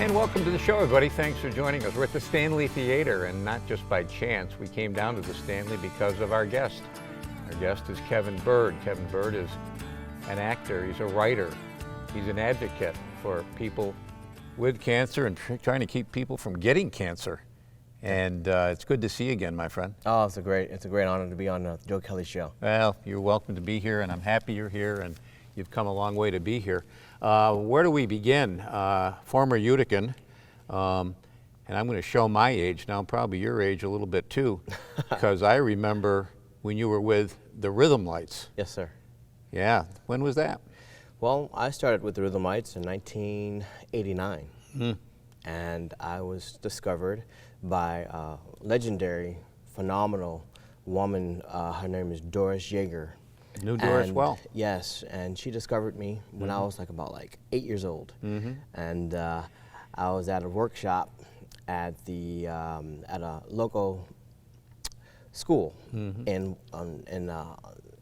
And welcome to the show, everybody. Thanks for joining us. We're at the Stanley Theater, and not just by chance. We came down to the Stanley because of our guest. Our guest is Kevin Byrd. Kevin Byrd is an actor. He's a writer. He's an advocate for people with cancer and trying to keep people from getting cancer. And it's good to see you again, my friend. Oh, it's a great honor to be on Joe Kelly's show. Well, you're welcome to be here, and I'm happy you're here, and you've come a long way to be here. Where do we begin? Former Utican, and I'm going to show my age now, probably your age a little bit too, because I remember when you were with the Rhythm Lights. Yes, sir. Yeah, when was that? Well, I started with the Rhythm Lights in 1989, and I was discovered by a legendary, phenomenal woman. Her name is Doris Yeager. Knew Doris well. Yes, and she discovered me when I was about 8 years old, and I was at a workshop at a local school in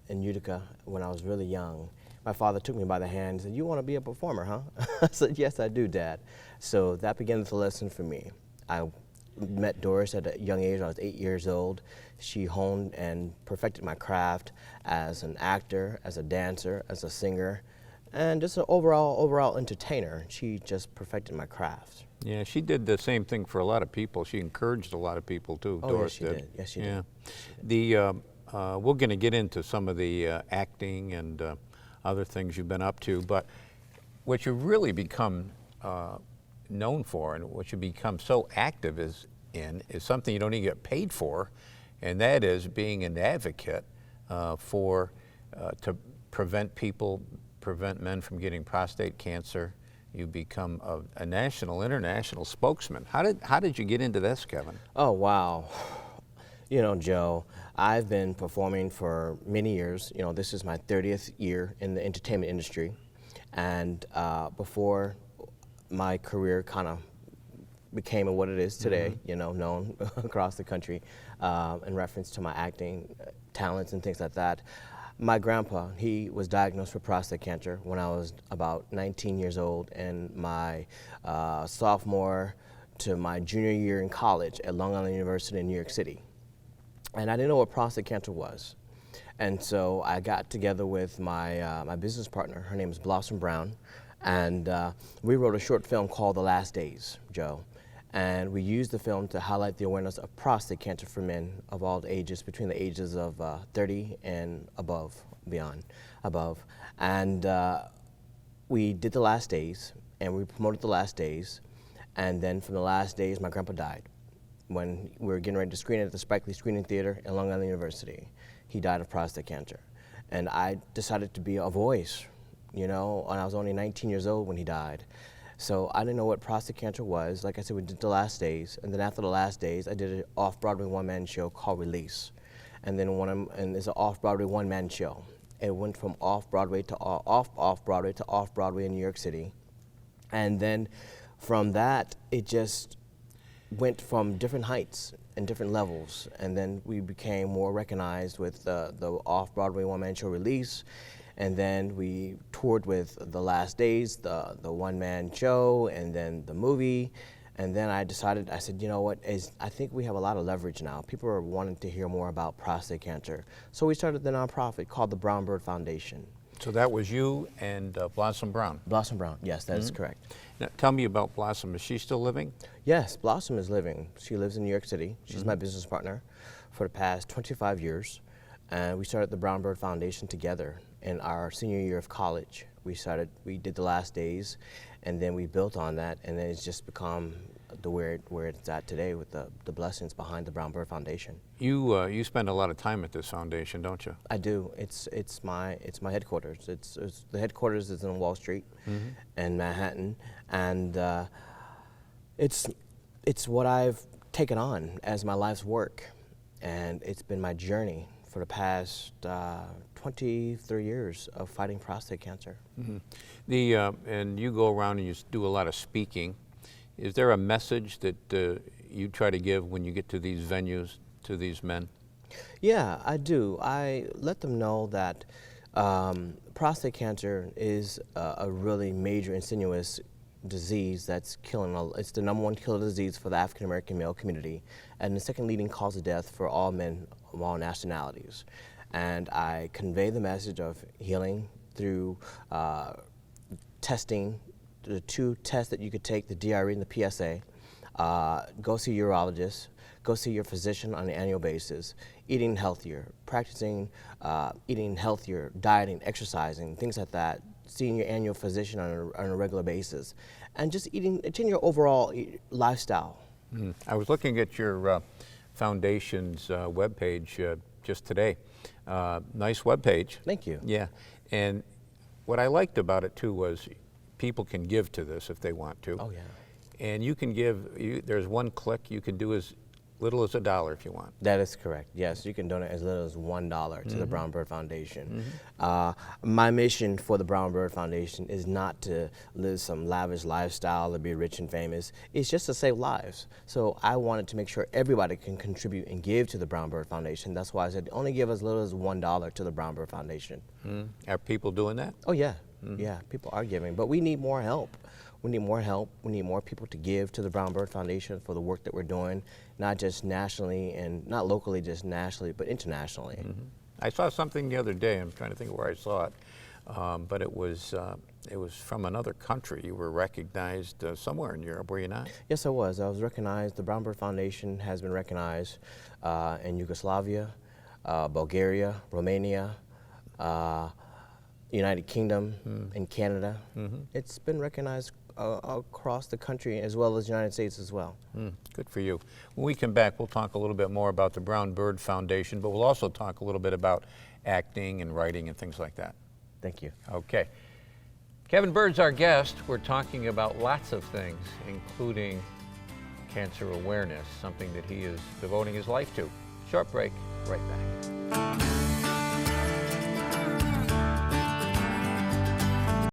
Utica when I was really young. My father took me by the hand and said, "You want to be a performer, huh?" I said, "Yes, I do, Dad." So that began the lesson for me. I met Doris at a young age. I was 8 years old. She honed and perfected my craft as an actor, as a dancer, as a singer, and just an overall entertainer. She just perfected my craft. Yeah, she did the same thing for a lot of people. She encouraged a lot of people too. Oh, Doris yes, she did. Yes, she did. did. We're going to get into some of the acting and other things you've been up to, but what you've really become known for and what you become so active is something you don't even get paid for, and that is being an advocate to prevent men from getting prostate cancer. You become a national, international spokesman. How did you get into this, Kevin? Oh, wow. You know, Joe, I've been performing for many years. You know, this is my 30th year in the entertainment industry, and before my career kind of became what it is today, you know, known across the country in reference to my acting talents and things like that. My grandpa, he was diagnosed with prostate cancer when I was about 19 years old, in my sophomore to my junior year in college at Long Island University in New York City. And I didn't know what prostate cancer was. And so I got together with my business partner. Her name is Blossom Brown. And we wrote a short film called The Last Days, Joe. And we used the film to highlight the awareness of prostate cancer for men of all ages, between the ages of 30 and above. And we did The Last Days, and we promoted The Last Days. And then from The Last Days, my grandpa died when we were getting ready to screen it at the Spike Lee Screening Theater at Long Island University. He died of prostate cancer. And I decided to be a voice, you know, and I was only 19 years old when he died. So I didn't know what prostate cancer was. Like I said, we did The Last Days, and then after The Last Days, I did an off-Broadway one-man show called Release. And then it's an off-Broadway one-man show. It went from off-Broadway to off-Broadway to off-Broadway in New York City. And then from that, it just went from different heights and different levels, and then we became more recognized with the off-Broadway one-man show Release, and then we toured with The Last Days, the one-man show, and then the movie, and then I said, you know what, I think we have a lot of leverage now. People are wanting to hear more about prostate cancer, so we started the nonprofit called the Brown Byrd Foundation. So that was you and Blossom Brown? Blossom Brown, yes, that is correct. Now, tell me about Blossom. Is she still living? Yes, Blossom is living. She lives in New York City. She's my business partner for the past 25 years. And we started the Brown Byrd Foundation together in our senior year of college. We did The Last Days, and then we built on that, and then it's just become where it's at today with the blessings behind the Brown Byrd Foundation. You spend a lot of time at this foundation, don't you? I do. It's my headquarters. The headquarters is in Wall Street in Manhattan, and it's what I've taken on as my life's work, and it's been my journey for the past 23 years of fighting prostate cancer. And you go around and you do a lot of speaking. Is there a message that you try to give when you get to these venues to these men? Yeah, I do. I let them know that prostate cancer is a really major insidious disease that's killing, it's the #1 killer disease for the African American male community, and the second leading cause of death for all men of all nationalities. And I convey the message of healing through testing, the 2 tests that you could take, the DRE and the PSA. Go see your urologist, go see your physician on an annual basis, eating healthier, practicing eating healthier, dieting, exercising, things like that, seeing your annual physician on a regular basis, and just changing your overall lifestyle. I was looking at your foundation's webpage just today. Nice webpage. Thank you. Yeah, and what I liked about it too was people can give to this if they want to. Oh, yeah. And you can give, there's one click, you can do as little as $1 if you want. That is correct. Yes, you can donate as little as $1 to the Brown Byrd Foundation. My mission for the Brown Byrd Foundation is not to live some lavish lifestyle or be rich and famous. It's just to save lives. So I wanted to make sure everybody can contribute and give to the Brown Byrd Foundation. That's why I said only give as little as $1 to the Brown Byrd Foundation. Are people doing that? Oh, yeah. Yeah, people are giving, but we need more help. We need more help. We need more people to give to the Brown Byrd Foundation for the work that we're doing, not just nationally and not locally, just nationally, but internationally. I saw something the other day. I'm trying to think of where I saw it, but it was from another country. You were recognized somewhere in Europe, were you not? Yes, I was. I was recognized. The Brown Byrd Foundation has been recognized in Yugoslavia, Bulgaria, Romania, United Kingdom, and Canada. It's been recognized across the country as well as the United States as well. Good for you. When we come back, we'll talk a little bit more about the Brown Byrd Foundation, but we'll also talk a little bit about acting and writing and things like that. Thank you. Okay. Kevin Byrd's our guest. We're talking about lots of things, including cancer awareness, something that he is devoting his life to. Short break, right back.